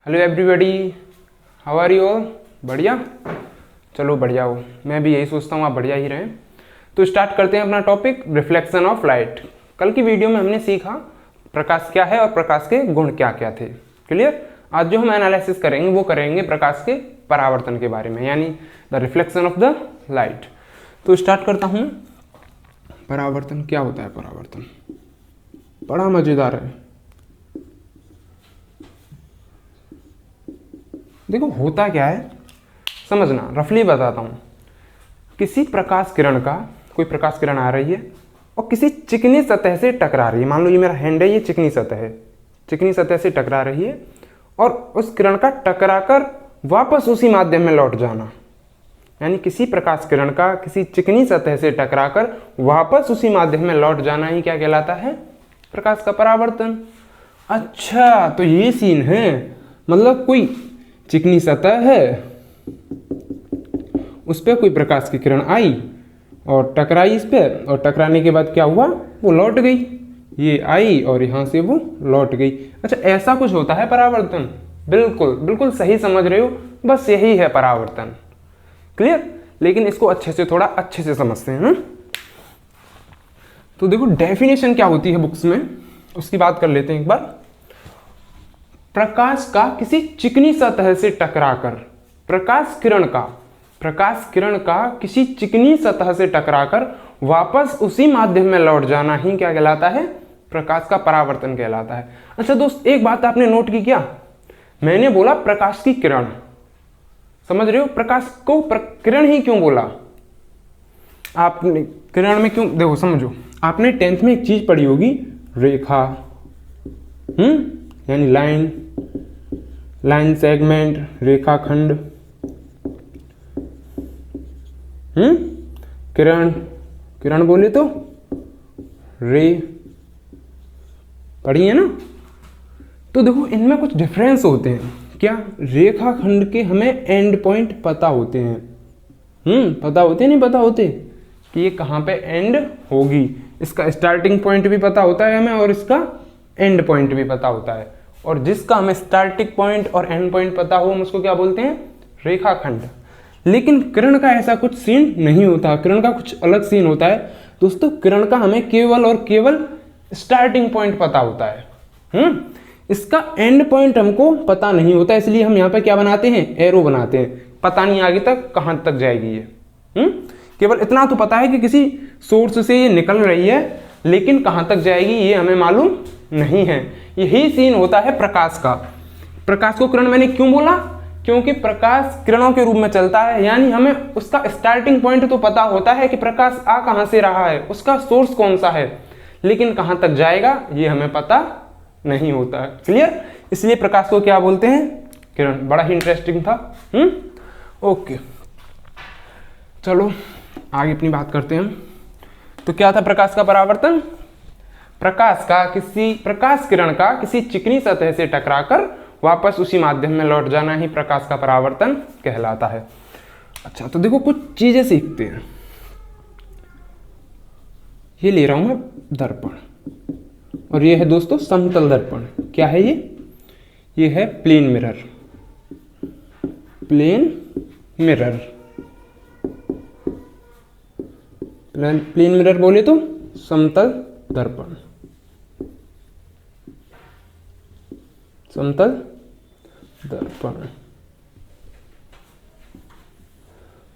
Hello everybody, how are you all? बढ़िया, चलो बढ़िया हो। मैं भी यही सोचता हूँ आप बढ़िया ही रहें। तो स्टार्ट करते हैं अपना टॉपिक, रिफ्लेक्शन ऑफ लाइट। कल की वीडियो में हमने सीखा प्रकाश क्या है और प्रकाश के गुण क्या क्या थे। क्लियर? आज जो हम एनालिसिस करेंगे वो करेंगे प्रकाश के परावर्तन के बारे में, यानी the reflection of the light. तो स्टार्ट करता हूँ। परावर्तन क्या होता है? परावर्तन बड़ा मज़ेदार है। देखो होता क्या है समझना, रफली बताता हूँ। किसी प्रकाश किरण का, कोई प्रकाश किरण आ रही है और किसी चिकनी सतह से टकरा रही है। मान लो ये मेरा हैंड है, ये चिकनी सतह है, चिकनी सतह से टकरा रही है और उस किरण का टकराकर वापस उसी माध्यम में लौट जाना, यानी किसी प्रकाश किरण का किसी चिकनी सतह से टकराकर वापस उसी माध्यम में लौट जाना ही क्या कहलाता है? प्रकाश का परावर्तन। अच्छा, तो ये सीन है। मतलब कोई चिकनी सतह है, उस पर कोई प्रकाश की किरण आई और टकराई इस पे, और टकराने के बाद क्या हुआ? वो लौट गई। ये आई और यहाँ से वो लौट गई। अच्छा, ऐसा कुछ होता है परावर्तन? बिल्कुल बिल्कुल सही समझ रहे हो, बस यही है परावर्तन। क्लियर? लेकिन इसको अच्छे से, थोड़ा अच्छे से समझते हैं ना। तो देखो डेफिनेशन क्या होती है बुक्स में, उसकी बात कर लेते हैं एक बार। प्रकाश का किसी चिकनी सतह से टकराकर, प्रकाश किरण का किसी चिकनी सतह से टकराकर वापस उसी माध्यम में लौट जाना ही क्या कहलाता है? प्रकाश का परावर्तन कहलाता है। अच्छा दोस्त, एक बात आपने नोट की क्या? मैंने बोला प्रकाश की किरण, समझ रहे हो? प्रकाश को किरण ही क्यों बोला आपने? किरण में क्यों? देखो समझो, आपने 10th में एक चीज पढ़ी होगी, रेखा, यानी लाइन सेगमेंट, रेखाखंड, किरण बोले तो रे, पढ़ी है ना? तो देखो इनमें कुछ डिफरेंस होते हैं। क्या? रेखाखंड के हमें एंड पॉइंट पता होते हैं। पता होते नहीं पता होते कि ये कहाँ पे एंड होगी। इसका स्टार्टिंग पॉइंट भी पता होता है हमें और इसका एंड पॉइंट भी पता होता है। और जिसका हमें स्टार्टिंग पॉइंट और एंड पॉइंट पता हो, हम उसको क्या बोलते हैं? रेखाखंड। लेकिन किरण का ऐसा कुछ सीन नहीं होता, किरण का कुछ अलग सीन होता है दोस्तों। किरण का हमें केवल और केवल स्टार्टिंग पॉइंट पता होता है। इसका एंड पॉइंट हमको पता नहीं होता, इसलिए हम यहाँ पे क्या बनाते हैं? एरो बनाते हैं। पता नहीं आगे तक कहाँ तक जाएगी ये। केवल इतना तो पता है कि किसी सोर्स से ये निकल रही है, लेकिन कहाँ तक जाएगी ये हमें मालूम नहीं है। यही सीन होता है प्रकाश का। प्रकाश को किरण मैंने क्यों बोला? क्योंकि प्रकाश किरणों के रूप में चलता है, यानी हमें उसका स्टार्टिंग पॉइंट तो पता होता है कि प्रकाश आ कहाँ से रहा है, उसका सोर्स कौन सा है, लेकिन कहाँ तक जाएगा ये हमें पता नहीं होता है। क्लियर? इसलिए प्रकाश को क्या बोलते हैं? किरण। बड़ा ही इंटरेस्टिंग था। ओके, चलो आगे अपनी बात करते हैं। तो क्या था प्रकाश का परावर्तन? प्रकाश किरण का किसी चिकनी सतह से टकराकर वापस उसी माध्यम में लौट जाना ही प्रकाश का परावर्तन कहलाता है। अच्छा, तो देखो कुछ चीजें सीखते हैं। ये ले रहा हूं मैं दर्पण, और ये है दोस्तों समतल दर्पण। क्या है ये? ये है प्लेन मिरर। प्लेन मिरर बोले तो समतल दर्पण। समतल दर्पण।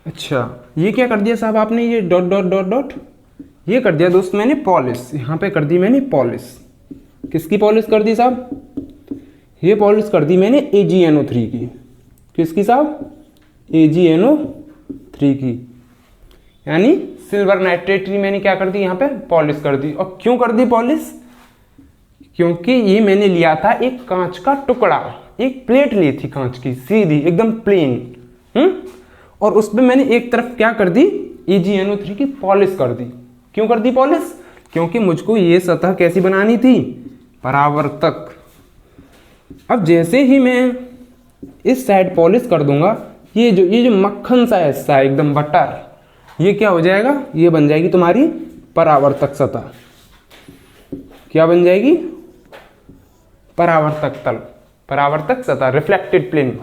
अच्छा, ये क्या कर दिया साहब आपने? ये डॉट डॉट डॉट डॉट ये कर दिया दोस्त मैंने पॉलिश। यहां पे कर दी मैंने पॉलिश। किसकी पॉलिश कर दी साहब? ये पॉलिश कर दी मैंने AgNO3 की। किसकी साहब? AgNO3 की, यानी सिल्वर नाइट्रेट की मैंने क्या कर दी? यहाँ पे पॉलिश कर दी। और क्यों कर दी पॉलिश? क्योंकि ये मैंने लिया था एक कांच का टुकड़ा, एक प्लेट ली थी कांच की, सीधी एकदम प्लेन, और उस पर मैंने एक तरफ क्या कर दी? AgNO3 की पॉलिश कर दी। क्यों कर दी पॉलिश? क्योंकि मुझको ये सतह कैसी बनानी थी? परावर्तक। अब जैसे ही मैं इस साइड पॉलिश कर दूंगा, ये जो मक्खन सा हिस्सा है एकदम बटर, ये क्या हो जाएगा? ये बन जाएगी तुम्हारी परावर्तक सतह। क्या बन जाएगी? परावर्तक तल। परावर्तक सतह, रिफ्लेक्टेड प्लेन।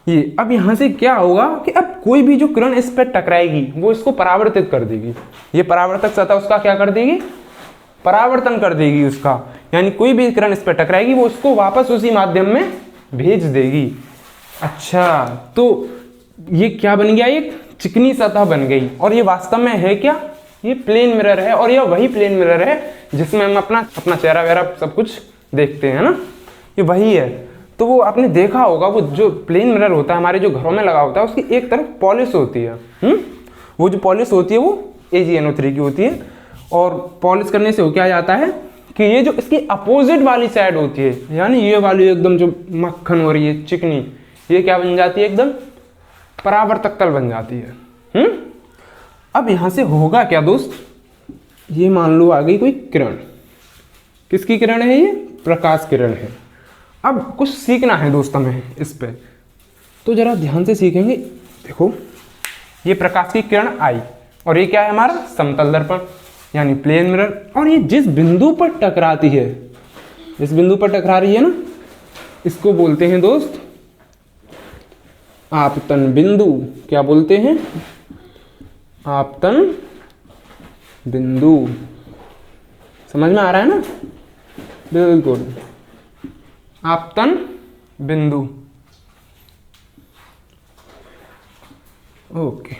ये अब यहाँ से क्या होगा कि अब कोई भी जो किरण इस पर टकराएगी वो इसको परावर्तित कर देगी। ये परावर्तक सतह उसका क्या कर देगी, परावर्तन कर देगी उसका, यानी कोई भी किरण इस पर टकराएगी वो उसको वापस उसी माध्यम में भेज देगी। अच्छा, तो ये क्या बन गया, एक चिकनी सतह बन गई। और ये वास्तव में है क्या, ये प्लेन मिरर है, और ये वही प्लेन मिरर है जिसमें हम अपना चेहरा वेहरा सब कुछ देखते हैं ना, ये वही है। तो वो आपने देखा होगा, वो जो प्लेन मिरर होता है हमारे जो घरों में लगा होता है, उसकी एक तरफ पॉलिश होती है। वो जो पॉलिश होती है वो AgNO3 की होती है, और पॉलिश करने से हो क्या जाता है कि ये जो इसकी अपोजिट वाली साइड होती है, यानी ये वाली एकदम जो मक्खन हो रही है चिकनी, ये क्या बन जाती है, एकदम परावर्तक तल बन जाती है। अब यहां से होगा क्या दोस्त, ये मान लो आ गई कोई किरण, किसकी किरण है, ये प्रकाश किरण है। अब कुछ सीखना है दोस्त हमें इस पे, तो जरा ध्यान से सीखेंगे। देखो, ये प्रकाश की किरण आई, और ये क्या है हमारा समतल दर्पण यानी प्लेन मिरर, और ये जिस बिंदु पर टकराती है, जिस बिंदु पर टकरा रही है ना, इसको बोलते हैं दोस्त आपतन बिंदु। क्या बोलते हैं, आपतन बिंदु। समझ में आ रहा है ना, बिल्कुल, आपतन बिंदु। ओके,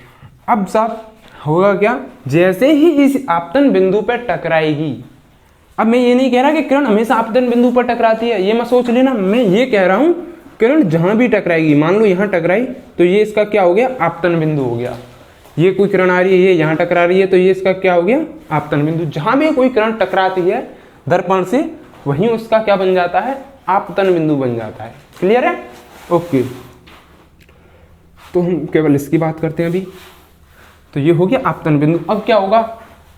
अब साहब होगा क्या, जैसे ही इस आपतन बिंदु पर टकराएगी, अब मैं ये नहीं कह रहा कि किरण हमेशा आपतन बिंदु पर टकराती है, ये मत सोच लेना, मैं ये कह रहा हूं किरण जहां भी टकराएगी, मान लो यहां टकराई तो ये इसका क्या हो गया, आपतन बिंदु हो गया। ये कोई किरण आ रही है, ये यहां टकरा रही है, तो ये इसका क्या हो गया, आपतन बिंदु। जहां भी कोई किरण टकराती है दर्पण से, वहीं उसका क्या बन जाता है, आपतन बिंदु बन जाता है। क्लियर है, ओके। तो हम केवल इसकी बात करते हैं अभी, तो ये हो गया आपतन बिंदु। अब क्या होगा,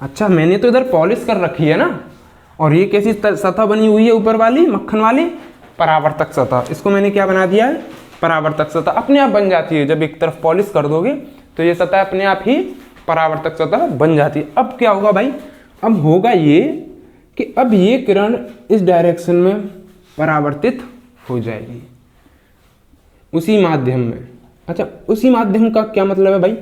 अच्छा मैंने तो इधर पॉलिश कर रखी है ना, और ये कैसी सतह बनी हुई है ऊपर वाली मक्खन वाली, परावर्तक सतह। इसको मैंने क्या बना दिया है, परावर्तक सतह। अपने आप बन जाती है, जब एक तरफ पॉलिश कर दोगे तो ये सतह अपने आप ही परावर्तक सतह बन जाती है। अब क्या होगा भाई, अब होगा ये कि अब ये किरण इस डायरेक्शन में परावर्तित हो जाएगी उसी माध्यम में। अच्छा, उसी माध्यम का क्या मतलब है भाई,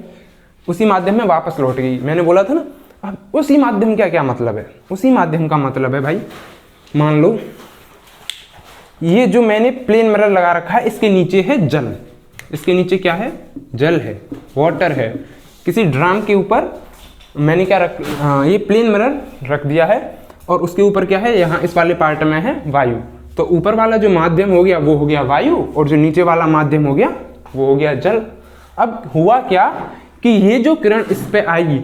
उसी माध्यम में वापस लौट गई, मैंने बोला था ना। अब उसी माध्यम का क्या मतलब है, उसी माध्यम का मतलब है भाई, मान लो ये जो मैंने प्लेन मिरर लगा रखा है, इसके नीचे है जल, इसके नीचे क्या है, जल है, वाटर है। किसी ड्राम के ऊपर मैंने क्या ये प्लेन मिरर रख दिया है, और उसके ऊपर क्या है, यहाँ इस वाले पार्ट में है वायु। तो ऊपर वाला जो माध्यम हो गया वो हो गया वायु, और जो नीचे वाला माध्यम हो गया वो हो गया जल। अब हुआ क्या कि ये जो किरण इस पे आई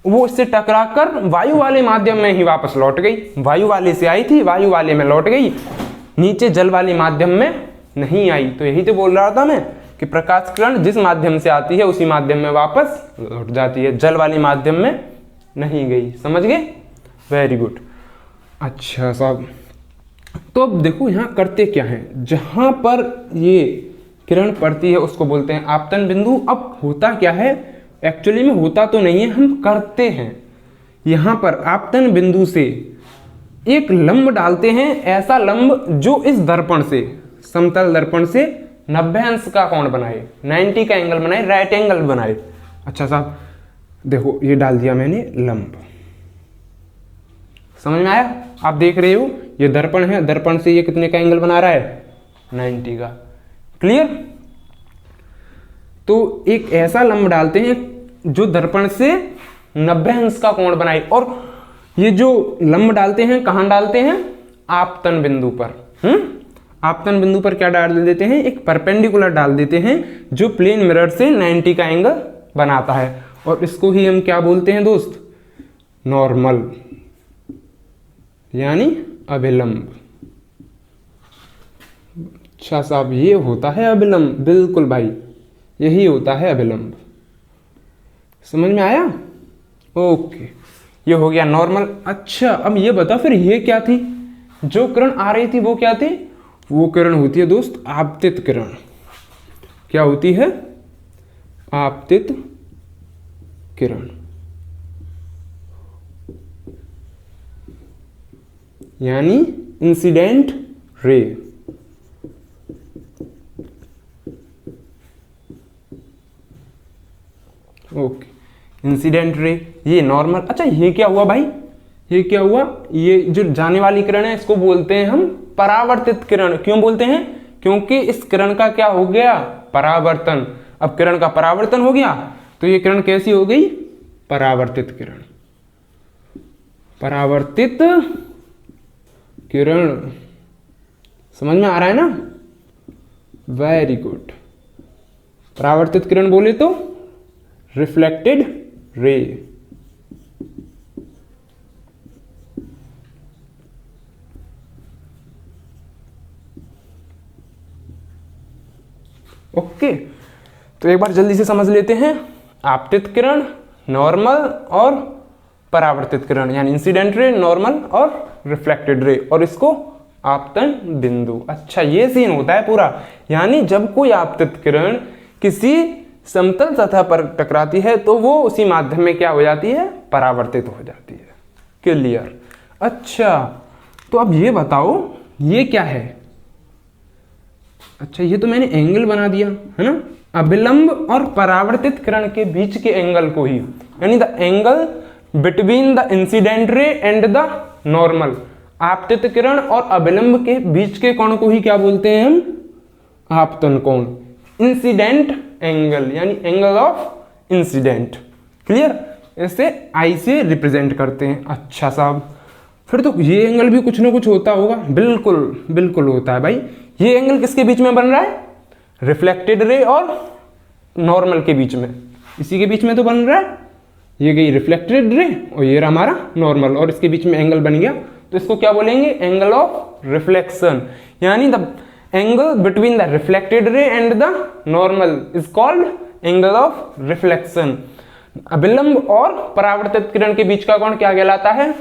वो इससे टकराकर वायु वाले माध्यम में ही वापस लौट गई। वायु वाले से आई थी, वायु वाले में लौट गई, नीचे जल वाले माध्यम में नहीं आई। तो यही तो बोल रहा था मैं कि प्रकाश किरण जिस माध्यम से आती है उसी माध्यम में वापस लौट जाती है, जल वाले माध्यम में नहीं गई। समझ गए, वेरी गुड। अच्छा साहब, तो अब देखो यहाँ करते क्या है, जहां पर ये किरण पड़ती है उसको बोलते हैं आपतन बिंदु। अब होता क्या है, एक्चुअली में होता तो नहीं है, हम करते हैं। यहां पर आपतन बिंदु से एक लंब डालते हैं, ऐसा लंब जो इस दर्पण से, समतल दर्पण से 90 अंश का कोण बनाए, 90 का एंगल बनाए, राइट एंगल बनाए। अच्छा साहब देखो, ये डाल दिया मैंने लंब, समझ में आया। आप देख रहे हो ये दर्पण है, दर्पण से ये कितने का एंगल बना रहा है, 90 का। क्लियर। तो एक ऐसा लंब डालते हैं जो दर्पण से 90 अंश का कोण बनाए, और ये जो लंब डालते हैं कहां डालते हैं, आपतन बिंदु पर। आपतन बिंदु पर क्या डाल देते हैं, एक परपेंडिकुलर डाल देते हैं जो प्लेन मिरर से 90 का एंगल बनाता है, और इसको ही हम क्या बोलते हैं दोस्त, नॉर्मल यानी अभिलंब। अच्छा साहब, ये होता है अभिलंब, बिल्कुल भाई, यही होता है अभिलंब। समझ में आया, ओके। ये हो गया नॉर्मल। अच्छा अब ये बता, फिर ये क्या थी, जो किरण आ रही थी वो क्या थी, वो किरण होती है दोस्त आपतित किरण। क्या होती है, आपतित किरण, यानी incident ray. Okay, incident ray, ये नॉर्मल। अच्छा ये क्या हुआ भाई, ये क्या हुआ, ये जो जाने वाली किरण है इसको बोलते हैं हम परावर्तित किरण। क्यों बोलते हैं, क्योंकि इस किरण का क्या हो गया, परावर्तन। अब किरण का परावर्तन हो गया तो ये किरण कैसी हो गई, परावर्तित किरण। परावर्तित किरण, समझ में आ रहा है ना, वेरी गुड। परावर्तित किरण बोले तो रिफ्लेक्टेड रे। ओके, तो एक बार जल्दी से समझ लेते हैं, आपतित किरण, नॉर्मल और परावर्तित किरण, यानी इंसिडेंट रे, नॉर्मल और रिफ्लेक्टेड रे, और इसको आपतन बिंदु। अच्छा ये सीन होता है पूरा, यानी जब कोई आपतित किरण किसी समतल सतह पर टकराती है तो वो उसी माध्यम में क्या हो जाती है, परावर्तित हो जाती है। क्लियर। अच्छा तो अब ये बताओ ये क्या है। अच्छा ये तो मैंने एंगल बना दिया है ना, अभिलंब और परावर्तित किरण के बीच के एंगल को ही, यानी the angle between the incident ray and the normal. आपतित किरण और अभिलंब के बीच के कोण को ही क्या बोलते हैं हम, आपतन कोण। इंसिडेंट एंगल यानी एंगल ऑफ इंसिडेंट। क्लियर, इसे आई से रिप्रेजेंट करते हैं। अच्छा साहब, फिर तो ये एंगल भी कुछ ना कुछ होता होगा। बिल्कुल बिल्कुल होता है भाई। ये एंगल किसके बीच में बन रहा है, रिफ्लेक्टेड रे और नॉर्मल के बीच में, इसी के बीच में तो बन रहा है। ये गई रिफ्लेक्टेड रे और ये रहा हमारा नॉर्मल, और इसके बीच में एंगल बन गया, तो इसको क्या बोलेंगे, एंगल ऑफ रिफ्लेक्शन। यानी the angle between the reflected ray and the normal is called angle of reflection. अभिलंब और परावर्तित किरण के बीच का कोण क्या कहलाता है,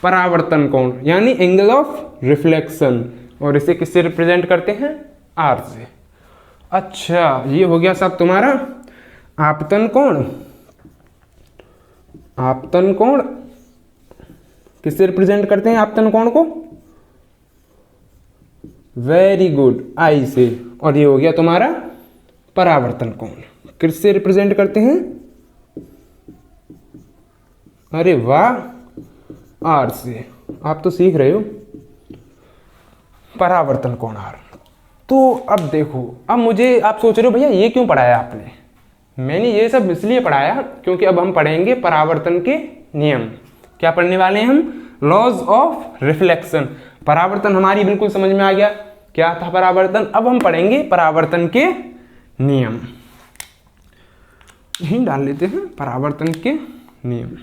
परावर्तन कोण, यानी एंगल ऑफ रिफ्लेक्शन। और इसे किससे रिप्रेजेंट करते हैं, आर से। अच्छा ये हो गया सब तुम्हारा आपतन कोण। आपतन कोण किससे रिप्रेजेंट करते हैं आपतन कोण को, वेरी गुड, आई से। और ये हो गया तुम्हारा परावर्तन कोण, किससे रिप्रेजेंट करते हैं, अरे वाह, आर से। आप तो सीख रहे हो, परावर्तन कोण आर। तो अब देखो, अब मुझे आप सोच रहे हो भैया ये क्यों पढ़ाया आपने। मैंने ये सब इसलिए पढ़ाया क्योंकि अब हम पढ़ेंगे परावर्तन के नियम। क्या पढ़ने वाले हैं हम, लॉज ऑफ रिफ्लेक्शन। परावर्तन हमारी बिल्कुल समझ में आ गया, क्या था परावर्तन। अब हम पढ़ेंगे परावर्तन के नियम। यहीं डाल लेते हैं परावर्तन के नियम।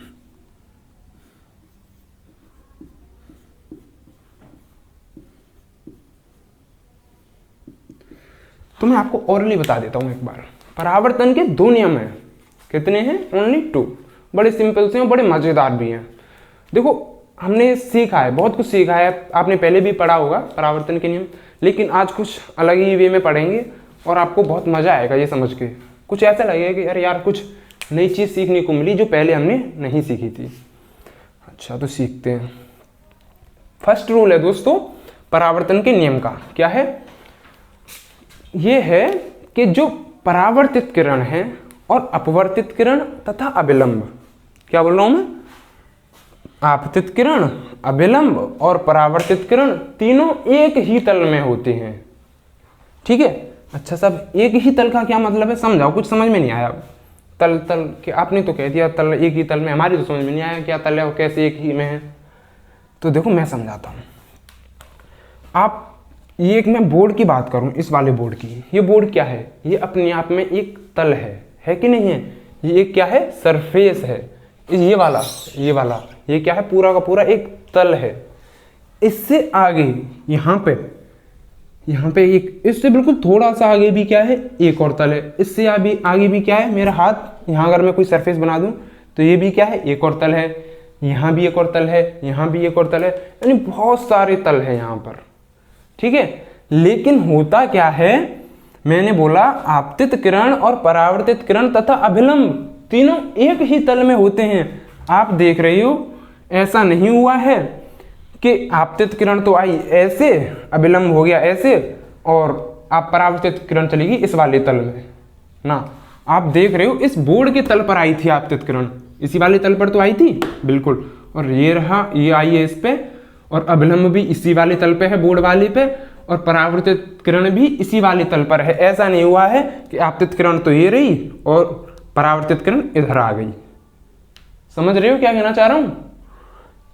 तो मैं आपको ओरली बता देता हूं एक बार। परावर्तन के दो नियम हैं। कितने हैं, ओनली 2। बड़े सिंपल से हैं, बड़े मजेदार भी हैं। देखो हमने सीखा है, बहुत कुछ सीखा है, आपने पहले भी पढ़ा होगा परावर्तन के नियम, लेकिन आज कुछ अलग ही वे में पढ़ेंगे और आपको बहुत मजा आएगा ये समझ के। कुछ ऐसा लगेगा कि अरे यार कुछ नई चीज सीखने को मिली जो पहले हमने नहीं सीखी थी। अच्छा तो सीखते हैं। फर्स्ट रूल है दोस्तों परावर्तन के नियम का, क्या है, ये है कि जो परावर्तित किरण है और अपवर्तित किरण तथा अभिलंब, क्या बोल रहा हूं मैं, आपतित किरण, अभिलंब और परावर्तित किरण तीनों एक ही तल में होते हैं। ठीक है। अच्छा सब एक ही तल का क्या मतलब है, समझाओ, कुछ समझ में नहीं आया। तल तल के आपने तो कह दिया तल एक ही तल में, हमारी तो समझ में नहीं आया क्या तल है और कैसे एक ही में है। तो देखो मैं समझाता हूं। आप ये एक मैं बोर्ड की बात करूं, इस वाले बोर्ड की, ये बोर्ड क्या है, ये अपने आप में एक तल है कि नहीं है। ये क्या है, सरफेस है। ये वाला ये क्या है, पूरा का पूरा एक तल है। इससे आगे यहाँ पे एक, इससे बिल्कुल थोड़ा सा आगे भी क्या है, एक और तल है। इससे आगे भी क्या है, मेरा हाथ यहाँ अगर मैं कोई सरफेस बना दूं तो ये भी क्या है, एक और तल है। यहाँ भी एक और तल है, यहाँ भी एक और तल है, यानी बहुत सारे तल है यहाँ पर। ठीक है। लेकिन होता क्या है, मैंने बोला आपतित किरण और परावर्तित किरण तथा अभिलंब तीनों एक ही तल में होते हैं। आप देख रही हो, ऐसा नहीं हुआ है कि आपतित किरण तो आई ऐसे, अभिलंब हो गया ऐसे, और आप परावर्तित किरण चलेगी इस वाले तल में ना। आप देख रहे हो इस बोर्ड के तल पर आई थी आपतित किरण, इसी वाले तल पर तो आई थी, बिल्कुल। और ये रहा, ये आई है इस पे, और अभिलंब भी इसी वाले तल पे है, बोर्ड वाले पे, और परावर्तित किरण भी इसी वाले तल पर है। ऐसा नहीं हुआ है कि आपतित किरण तो ये रही और परावर्तित किरण इधर आ गई। समझ रहे हो क्या कहना चाह रहा हूं?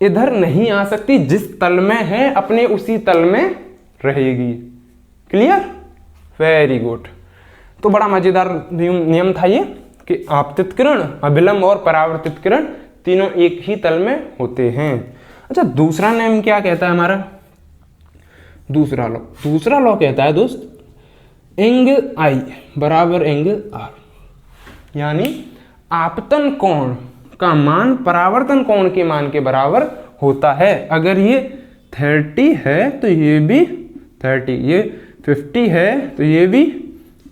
इधर नहीं आ सकती, जिस तल में है अपने उसी तल में रहेगी। क्लियर? Very good. तो बड़ा मजेदार नियम था ये कि आपतित किरण, अभिलंब और परावर्तित किरण तीनों एक ही तल में होते हैं। अच्छा, दूसरा नियम क्या कहता है हमारा? दूसरा लॉ कहता है दोस्त, एंगल I बराबर एंगल R, यानी आपतन कोण का मान परावर्तन कोण के मान के बराबर होता है। अगर ये 30 है तो ये भी 30, ये 50 है तो ये भी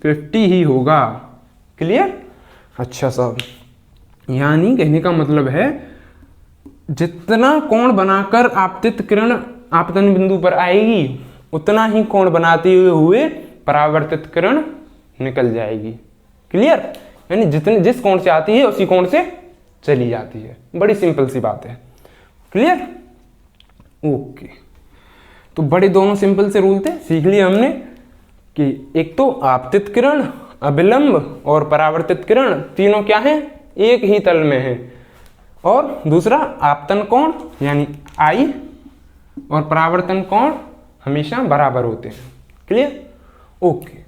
50 ही होगा। क्लियर? अच्छा साहब, यानी कहने का मतलब है जितना कोण बनाकर आपतित किरण आपतन बिंदु पर आएगी, उतना ही कोण बनाते हुए परावर्तित किरण निकल जाएगी। क्लियर? यानी जिस कोण से आती है उसी कोण से चली जाती है। बड़ी सिंपल सी बात है। क्लियर? ओके। तो बड़े दोनों सिंपल से रूल थे, सीख लिए हमने कि एक तो आपतित किरण, अभिलंब और परावर्तित किरण तीनों क्या हैं? एक ही तल में हैं। और दूसरा आपतन कोण यानी I और परावर्तन कोण हमेशा बराबर होते हैं। क्लियर? ओके।